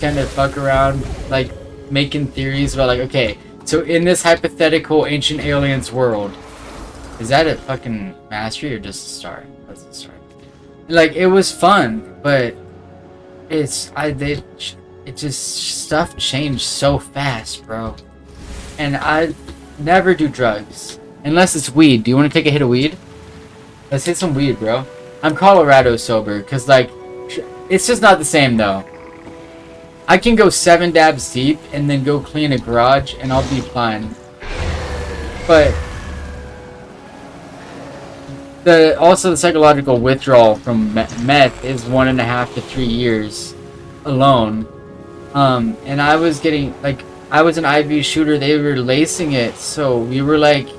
kind of fuck around, like making theories about like, okay, so in this hypothetical ancient aliens world, is that a fucking mastery or just a star? That's a star. Like, it was fun, but it just stuff changed so fast, bro. And I never do drugs unless it's weed. Do you want to take a hit of weed? Let's hit some weed, bro. I'm Colorado sober, cause like, it's just not the same though. I can go 7 dabs deep and then go clean a garage and I'll be fine. But also the psychological withdrawal from meth is 1.5 to 3 years alone. And I was getting like, I was an IV shooter. They were lacing it, so we were like,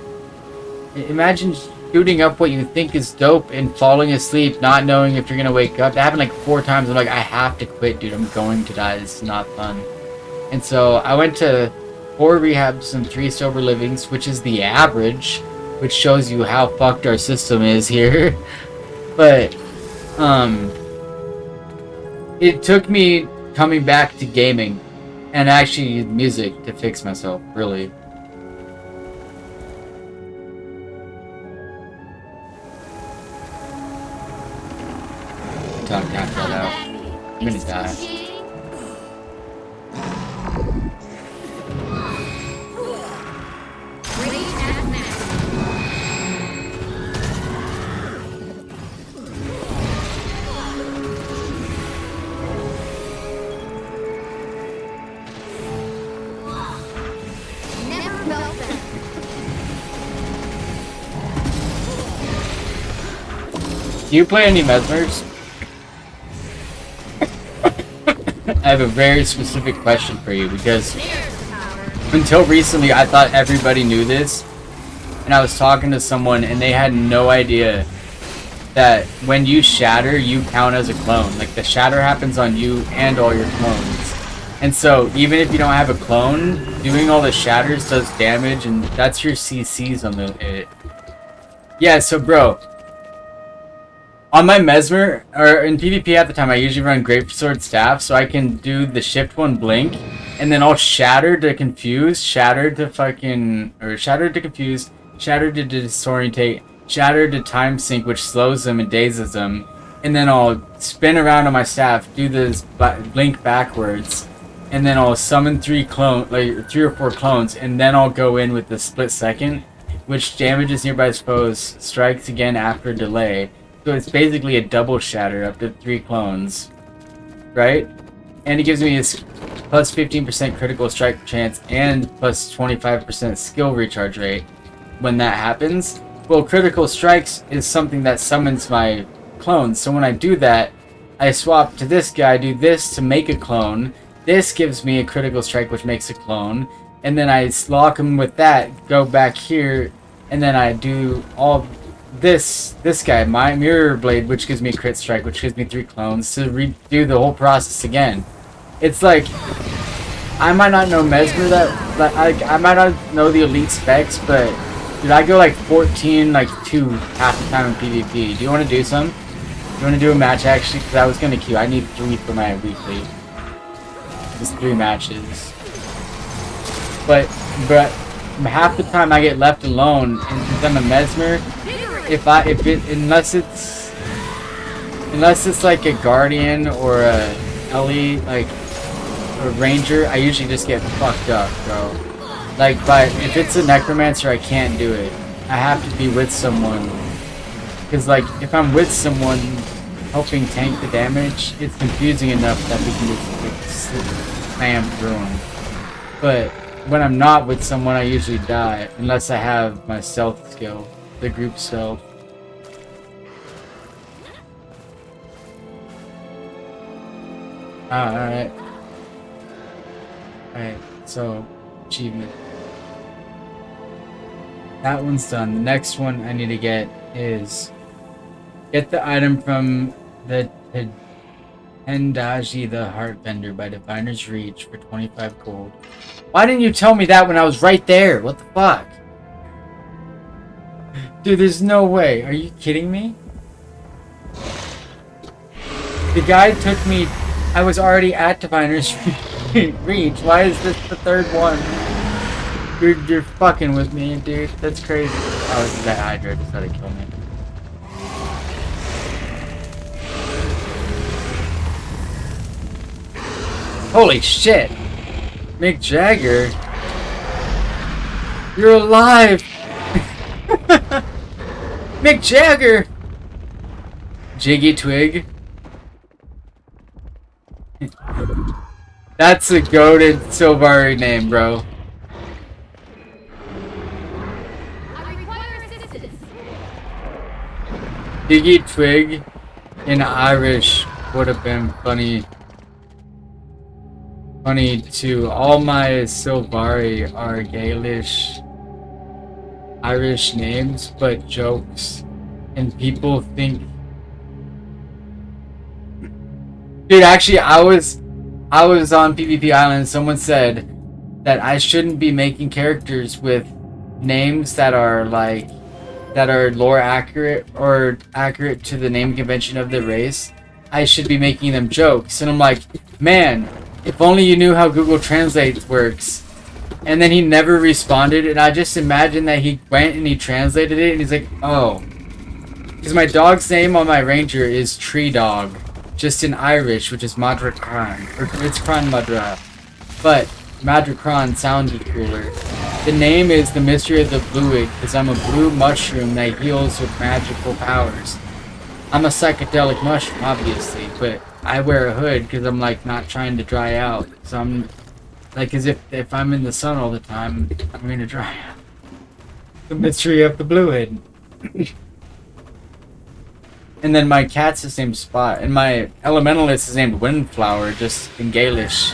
imagine shooting up what you think is dope and falling asleep, not knowing if you're gonna wake up. That happened like 4 times. I'm like, I have to quit, dude. I'm going to die. This is not fun. And so I went to 4 rehabs and 3 sober livings, which is the average, which shows you how fucked our system is here. But it took me coming back to gaming and actually music to fix myself, really. Talk that out. I'm gonna die. Do you play any mesmers? I have a very specific question for you, because until recently I thought everybody knew this, and I was talking to someone and they had no idea that when you shatter, you count as a clone. Like, the shatter happens on you and all your clones. And so even if you don't have a clone, doing all the shatters does damage, and that's your CCs on the yeah. So bro, on my mesmer, or in PvP at the time, I usually run Greatsword Staff, so I can do the shift 1 blink, and then I'll shatter to confuse, shatter to fucking, or shatter to confuse, shatter to disorientate, shatter to time sync, which slows them and dazes them, and then I'll spin around on my staff, do this blink backwards, and then I'll summon 3 or 4 clones, and then I'll go in with the split second, which damages nearby foes, strikes again after delay. So it's basically a double shatter up to 3 clones, right? And it gives me a plus 15% critical strike chance and plus 25% skill recharge rate when that happens. Well, critical strikes is something that summons my clones. So when I do that, I swap to this guy, do this to make a clone. This gives me a critical strike, which makes a clone. And then I lock him with that, go back here, and then I do all this guy, my mirror blade, which gives me a crit strike, which gives me 3 clones, to redo the whole process again. It's like, I might not know mesmer I might not know the elite specs, but dude, I go like 14, like 2 half the time in PvP. Do you want to do some? You want to do a match actually? Because I was gonna queue. I need 3 for my weekly. Just 3 matches. But half the time I get left alone, and since I'm a mesmer, unless it's like a guardian or a Ellie, like a ranger, I usually just get fucked up, bro. Like, but if it's a necromancer, I can't do it. I have to be with someone, because like if I'm with someone helping tank the damage, it's confusing enough that we can just slam through them. But when I'm not with someone, I usually die unless I have my stealth skill. The group stealth. Alright. Alright, so achievement. That one's done. The next one I need to get is get the item from the adhd, the heart vendor, by Diviner's Reach for 25 gold. Why didn't you tell me that when I was right there? What the fuck? Dude, there's no way. Are you kidding me? The guy took me I was already at Diviner's Reach. Why is this the third one? You're fucking with me, dude. That's crazy. Oh, this is that Hydra. Just had to kill me. Holy shit! Mick Jagger? You're alive! Mick Jagger! Jiggy Twig? That's a goated Silvari name, bro. Jiggy Twig in Irish would have been funny. Funny too. All my Silvari are Gaelish Irish names, but jokes. And people think... Dude, actually, I was on PvP Island. Someone said that I shouldn't be making characters with names that are like... that are lore accurate or accurate to the name convention of the race. I should be making them jokes. And I'm like, man, if only you knew how Google Translate works. And then he never responded, and I just imagined that he went and he translated it, and he's like, oh. Because my dog's name on my ranger is Tree Dog. Just in Irish, which is Madrakran. Or it's Kran Madra. But Madrakran sounded cooler. The name is the mystery of the fluid, because I'm a blue mushroom that heals with magical powers. I'm a psychedelic mushroom, obviously, but I wear a hood because I'm like not trying to dry out. So I'm like, as if I'm in the sun all the time, I'm gonna dry out. The mystery of the fluid. And then my cat's the same spot, and my elementalist is named Windflower, just in Gaelish.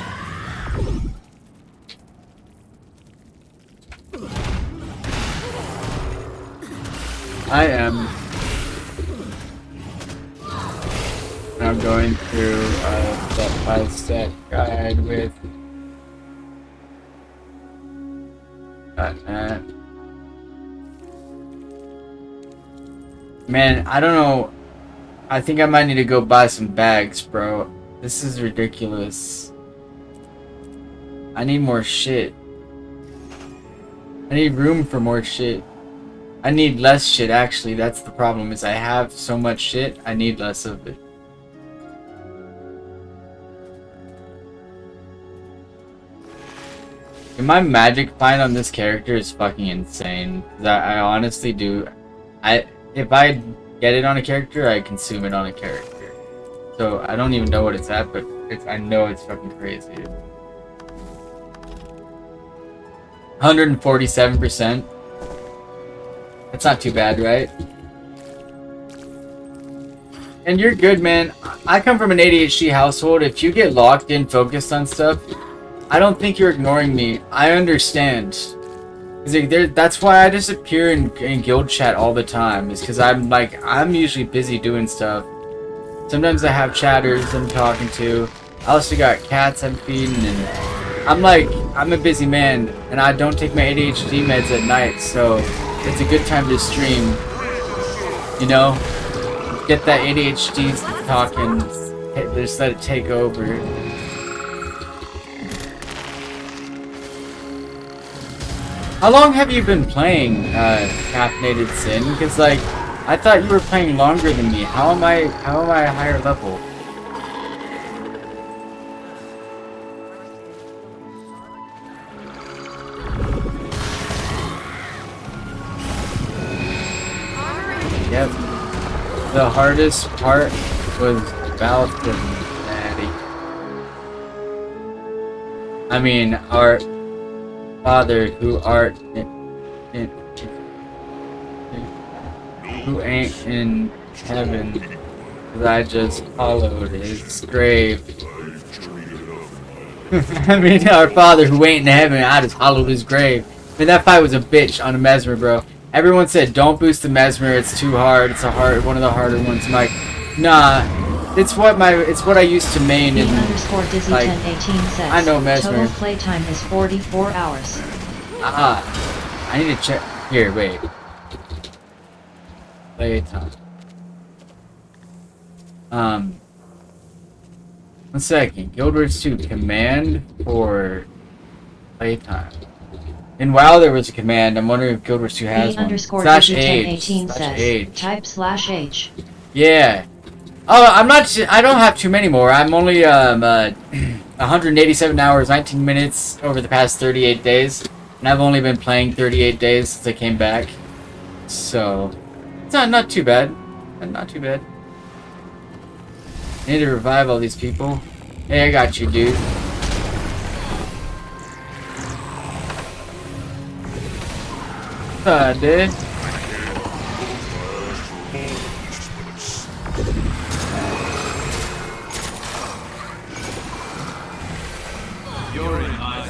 I am. I'm going through a step-by-step guide with .NET. Man, I don't know. I think I might need to go buy some bags, bro. This is ridiculous. I need more shit. I need room for more shit. I need less shit, actually. That's the problem, is I have so much shit, I need less of it. And my magic find on this character is fucking insane. I honestly do. If I get it on a character, I consume it on a character. So I don't even know what it's at, but I know it's fucking crazy. 147%. That's not too bad, right? And you're good, man. I come from an ADHD household. If you get locked in, focused on stuff, I don't think you're ignoring me. I understand. That's why I disappear in guild chat all the time. Is because I'm usually busy doing stuff. Sometimes I have chatters I'm talking to. I also got cats I'm feeding, and I'm a busy man, and I don't take my ADHD meds at night, so it's a good time to stream. You know, get that ADHD talking. Just let it take over. How long have you been playing Caffeinated Sin? Because I thought you were playing longer than me. How am I a higher level? Yep. The hardest part was about the daddy. I mean, our Father who art who ain't in heaven, 'cause I just followed his grave. I mean, our Father who ain't in heaven, I just followed his grave. I mean, that fight was a bitch on a mesmer, bro. Everyone said don't boost the mesmer, it's too hard, it's one of the harder ones. I'm like, nah, it's what I used to main in, like, I know mesmer. Total playtime is 44 hours. I need to check here, wait. Playtime. 1 second. Guild Wars 2 command for playtime. In WoW there was a command. I'm wondering if Guild Wars 2 has one. Slash age. Slash age. Type /H. Yeah. Oh, I don't have too many more. I'm only 187 hours, 19 minutes over the past 38 days. And I've only been playing 38 days since I came back. So, it's not too bad. Not too bad. I need to revive all these people. Hey, I got you, dude. Dude. You're in my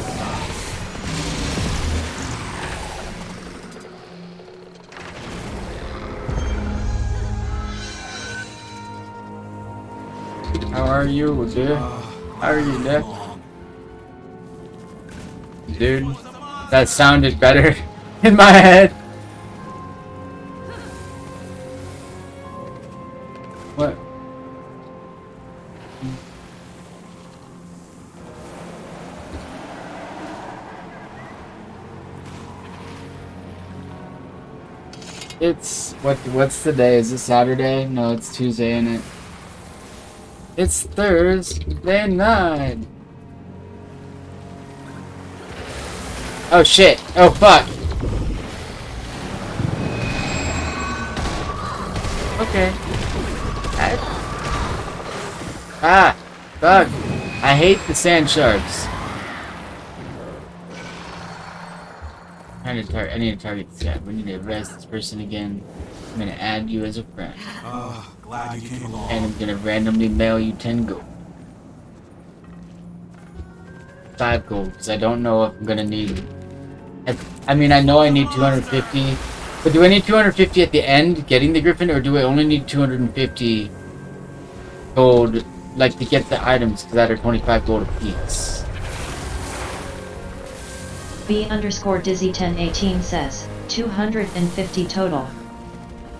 How are you, dude? How are you, dude? Dude, that sounded better in my head. What? It's what's the day? Is it Saturday? No, it's Tuesday, isn't it? It's Thursday night. Oh shit. Oh fuck. Okay. Ah, fuck. I hate the sand sharks. I need to target this guy. We need to arrest this person again. I'm gonna add you as a friend. glad you came along. And I'm gonna randomly mail you 10 gold. 5 gold, because I don't know if I'm gonna need... I mean, I know I need 250, but do I need 250 at the end getting the Griffin, or do I only need 250 gold, like, to get the items that are 25 gold apiece? B_Dizzy1018 says 250 total.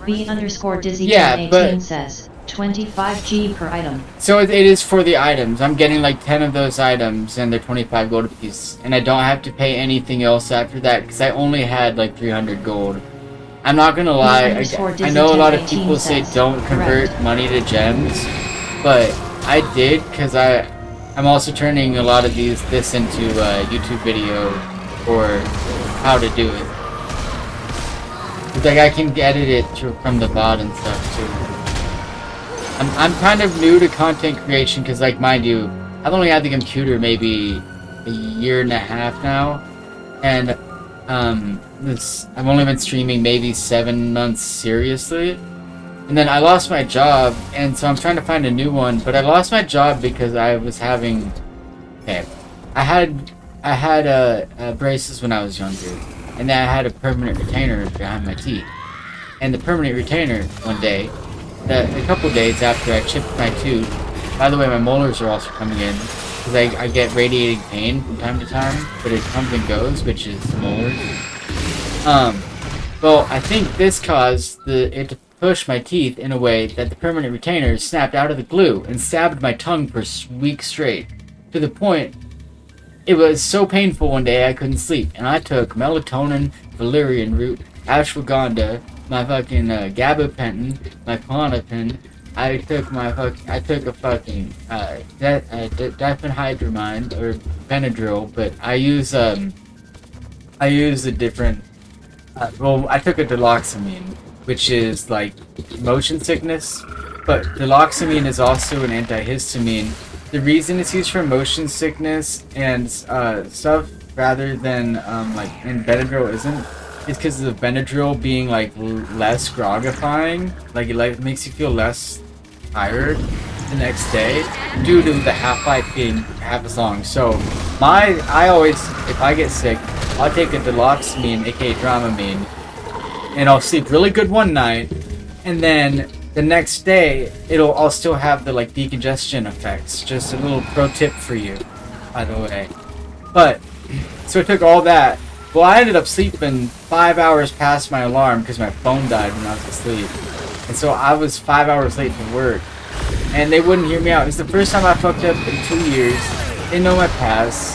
B_Dizzy1018 Yeah, says 25G per item. So it is for the items. I'm getting like 10 of those items and they're 25 gold apiece. And I don't have to pay anything else after that because I only had like 300 gold. I'm not gonna lie, I know a lot of people say don't convert money to gems, but I did because I'm also turning a lot of this into a YouTube video for how to do it. Like I can edit it from the bot and stuff too. I'm kind of new to content creation because, like, mind you, I've only had the computer maybe a year and a half now, and I've only been streaming maybe 7 months seriously, and then I lost my job, and so I'm trying to find a new one. But I lost my job because I was having, I had braces when I was younger. And then I had a permanent retainer behind my teeth. And the permanent retainer, one day, a couple days after I chipped my tooth, by the way, my molars are also coming in, because I get radiating pain from time to time, but it comes and goes, which is molars. Well, I think this caused it to push my teeth in a way that the permanent retainer snapped out of the glue and stabbed my tongue for weeks straight, to the point it was so painful one day I couldn't sleep, and I took melatonin, valerian root, ashwagandha, my fucking gabapentin, my Klonopin. I took a fucking diphenhydramine or Benadryl, but I use a different. Well, I took a diloxamine, which is like motion sickness, but diloxamine is also an antihistamine. The reason it's used for motion sickness and stuff rather than and Benadryl isn't, is because of the Benadryl being like less grogifying, like it makes you feel less tired the next day due to the half-life being half as long. So I always, if I get sick, I'll take a diloxamine, aka Dramamine, and I'll sleep really good one night, and then the next day, I'll still have the like decongestion effects. Just a little pro tip for you, by the way. But, so I took all that. Well, I ended up sleeping 5 hours past my alarm because my phone died when I was asleep. And so I was 5 hours late to work. and they wouldn't hear me out. It's the first time I fucked up in 2 years. They know my past.